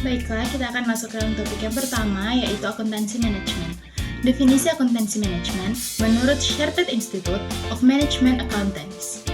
Baiklah, kita akan masuk ke dalam topik yang pertama, yaitu akuntansi manajemen. Definisi akuntansi manajemen menurut Chartered Institute of Management Accountants.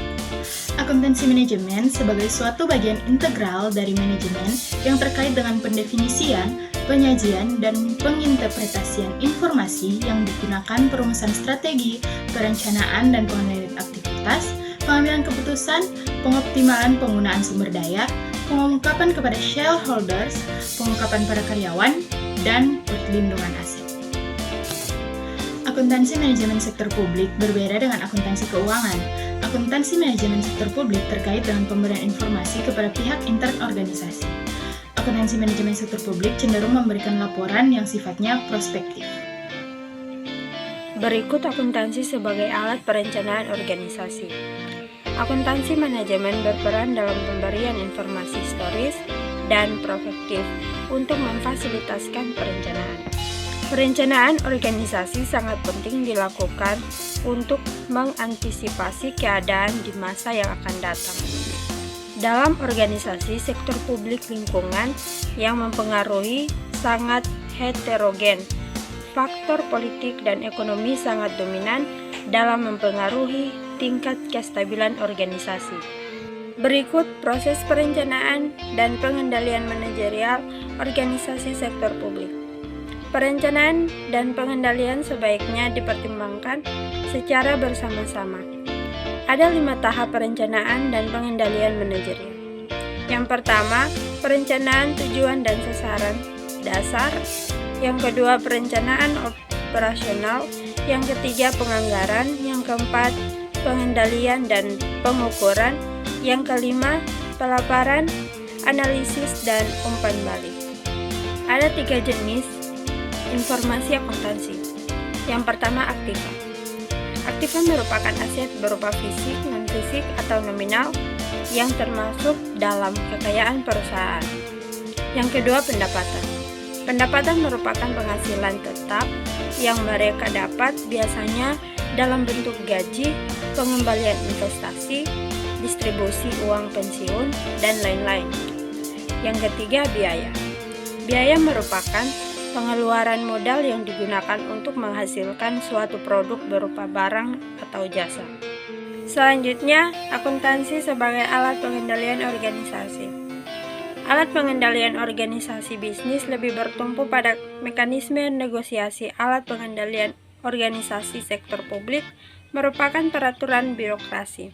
Akuntansi manajemen sebagai suatu bagian integral dari manajemen yang terkait dengan pendefinisian, penyajian, dan penginterpretasian informasi yang digunakan perumusan strategi, perencanaan dan pengendalian aktivitas, pengambilan keputusan, pengoptimalan penggunaan sumber daya, pengungkapan kepada shareholders, pengungkapan pada karyawan, dan perlindungan aset. Akuntansi manajemen sektor publik berbeda dengan akuntansi keuangan. Akuntansi manajemen sektor publik terkait dengan pemberian informasi kepada pihak intern organisasi. Akuntansi manajemen sektor publik cenderung memberikan laporan yang sifatnya prospektif. Berikut akuntansi sebagai alat perencanaan organisasi. Akuntansi manajemen berperan dalam pemberian informasi historis dan prospektif untuk memfasilitasi perencanaan. Perencanaan organisasi sangat penting dilakukan untuk mengantisipasi keadaan di masa yang akan datang. Dalam organisasi sektor publik lingkungan yang mempengaruhi sangat heterogen, faktor politik dan ekonomi sangat dominan dalam mempengaruhi tingkat kestabilan organisasi. Berikut proses perencanaan dan pengendalian manajerial organisasi sektor publik. Perencanaan dan pengendalian sebaiknya dipertimbangkan secara bersama-sama. Ada 5 tahap perencanaan dan pengendalian manajerial. Yang pertama, perencanaan tujuan dan sasaran dasar. Yang kedua, perencanaan operasional. Yang ketiga, penganggaran. Yang keempat, pengendalian dan pengukuran. Yang kelima, pelaporan, analisis, dan umpan balik. Ada 3 jenis informasi akuntansi. Yang pertama, aktiva. Aktiva merupakan aset berupa fisik, non-fisik, atau nominal yang termasuk dalam kekayaan perusahaan. Yang kedua, pendapatan. Pendapatan merupakan penghasilan tetap yang mereka dapat biasanya dalam bentuk gaji, pengembalian investasi, distribusi uang pensiun, dan lain-lain. Yang ketiga, biaya. Biaya merupakan pengeluaran modal yang digunakan untuk menghasilkan suatu produk berupa barang atau jasa. Selanjutnya, akuntansi sebagai alat pengendalian organisasi. Alat pengendalian organisasi bisnis lebih bertumpu pada mekanisme negosiasi. Alat pengendalian organisasi sektor publik merupakan peraturan birokrasi.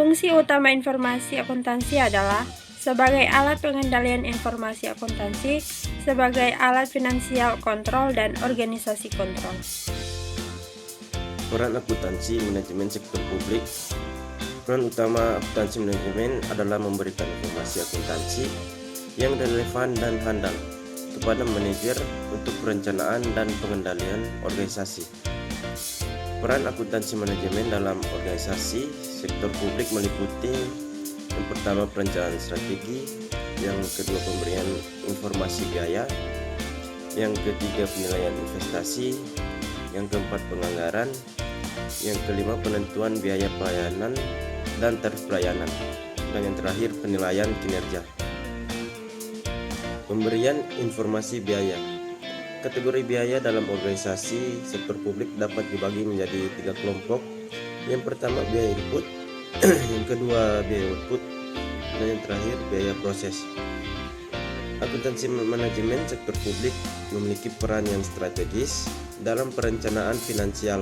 Fungsi utama informasi akuntansi adalah sebagai alat pengendalian informasi akuntansi, sebagai alat finansial kontrol dan organisasi kontrol. Peran akuntansi manajemen sektor publik. Peran utama akuntansi manajemen adalah memberikan informasi akuntansi yang relevan dan handal kepada manajer untuk perencanaan dan pengendalian organisasi. Peran akuntansi manajemen dalam organisasi sektor publik meliputi yang pertama, perencanaan strategi. Yang kedua, pemberian informasi biaya. Yang ketiga, penilaian investasi. Yang keempat, penganggaran. Yang kelima, penentuan biaya pelayanan dan tarif pelayanan. Dan yang terakhir, penilaian kinerja. Pemberian informasi biaya. Kategori biaya dalam organisasi sektor publik dapat dibagi menjadi 3 kelompok. Yang pertama, biaya input. Yang kedua, biaya output, dan yang terakhir, biaya proses. Akuntansi manajemen sektor publik memiliki peran yang strategis dalam perencanaan finansial.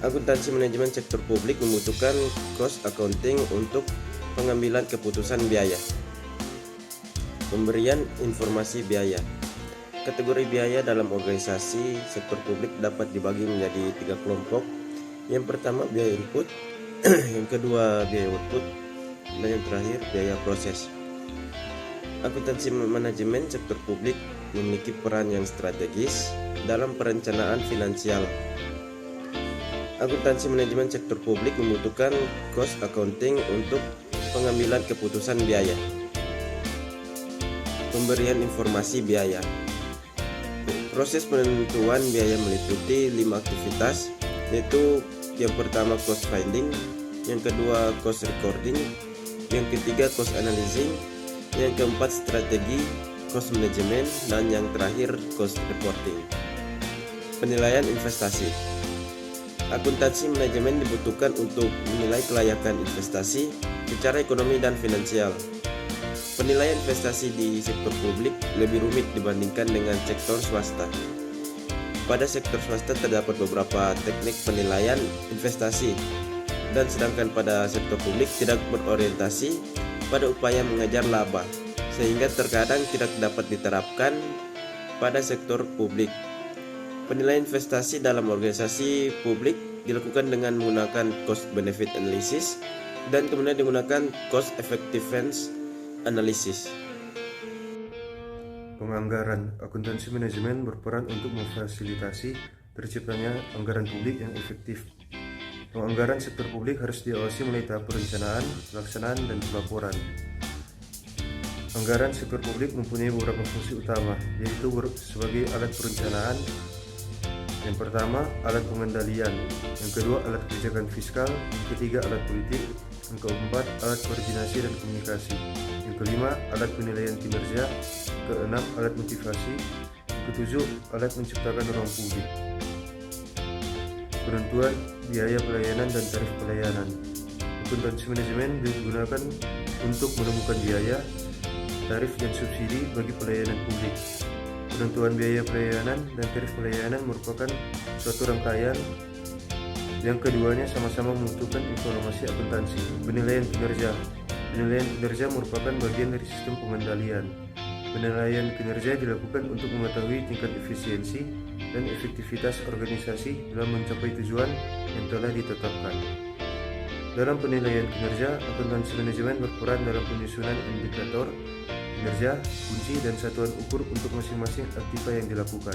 Akuntansi manajemen sektor publik membutuhkan cost accounting untuk pengambilan keputusan biaya. Pemberian informasi biaya. Kategori biaya dalam organisasi sektor publik dapat dibagi menjadi 3 kelompok. Yang pertama, biaya input. Yang kedua, biaya output, dan yang terakhir, biaya proses. Akuntansi manajemen sektor publik memiliki peran yang strategis dalam perencanaan finansial. Akuntansi manajemen sektor publik membutuhkan cost accounting untuk pengambilan keputusan biaya. Pemberian informasi biaya. Proses penentuan biaya meliputi 5 aktivitas, yaitu yang pertama, cost finding. Yang kedua, cost recording. Yang ketiga, cost analyzing. Yang keempat, strategi cost management, dan yang terakhir, cost reporting. Penilaian investasi. Akuntansi manajemen dibutuhkan untuk menilai kelayakan investasi secara ekonomi dan finansial. Penilaian investasi di sektor publik lebih rumit dibandingkan dengan sektor swasta. Pada sektor swasta terdapat beberapa teknik penilaian investasi, dan sedangkan pada sektor publik tidak berorientasi pada upaya mengejar laba, sehingga terkadang tidak dapat diterapkan pada sektor publik. Penilaian investasi dalam organisasi publik dilakukan dengan menggunakan cost benefit analysis dan kemudian digunakan cost effectiveness analysis. Penganggaran. Akuntansi manajemen berperan untuk memfasilitasi terciptanya anggaran publik yang efektif. Penganggaran sektor publik harus diawasi mulai tahap perencanaan, pelaksanaan, dan pelaporan. Anggaran sektor publik mempunyai beberapa fungsi utama, yaitu sebagai alat perencanaan. Yang pertama, alat pengendalian. Yang kedua, alat kebijakan fiskal. Yang ketiga, alat politik. Yang keempat, alat koordinasi dan komunikasi. Yang kelima, alat penilaian kinerja. Keenam, alat motivasi. Yang ketujuh, alat menciptakan ruang publik. Penentuan biaya pelayanan dan tarif pelayanan. Akuntansi manajemen digunakan untuk menemukan biaya, tarif, dan subsidi bagi pelayanan publik. Penentuan biaya pelayanan dan tarif pelayanan merupakan suatu rangkaian yang keduanya sama-sama membutuhkan informasi akuntansi. Penilaian kinerja. Penilaian kinerja merupakan bagian dari sistem pengendalian. Penilaian kinerja dilakukan untuk mengetahui tingkat efisiensi dan efektivitas organisasi dalam mencapai tujuan yang telah ditetapkan. Dalam penilaian kinerja, akuntansi manajemen berperan dalam penyusunan indikator kinerja, kunci, dan satuan ukur untuk masing-masing aktiva yang dilakukan.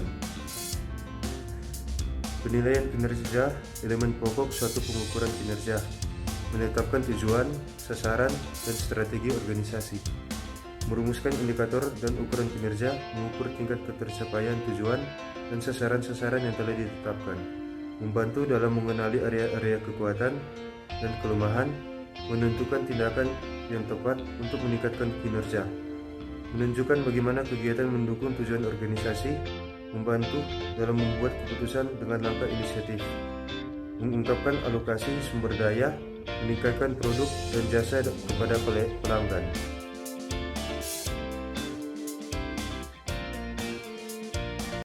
Penilaian kinerja, elemen pokok suatu pengukuran kinerja, menetapkan tujuan, sasaran, dan strategi organisasi, merumuskan indikator dan ukuran kinerja, mengukur tingkat ketercapaian tujuan dan sasaran-sasaran yang telah ditetapkan, membantu dalam mengenali area-area kekuatan dan kelemahan, menentukan tindakan yang tepat untuk meningkatkan kinerja, menunjukkan bagaimana kegiatan mendukung tujuan organisasi, membantu dalam membuat keputusan dengan langkah inisiatif, mengungkapkan alokasi sumber daya, meningkatkan produk dan jasa kepada pelanggan.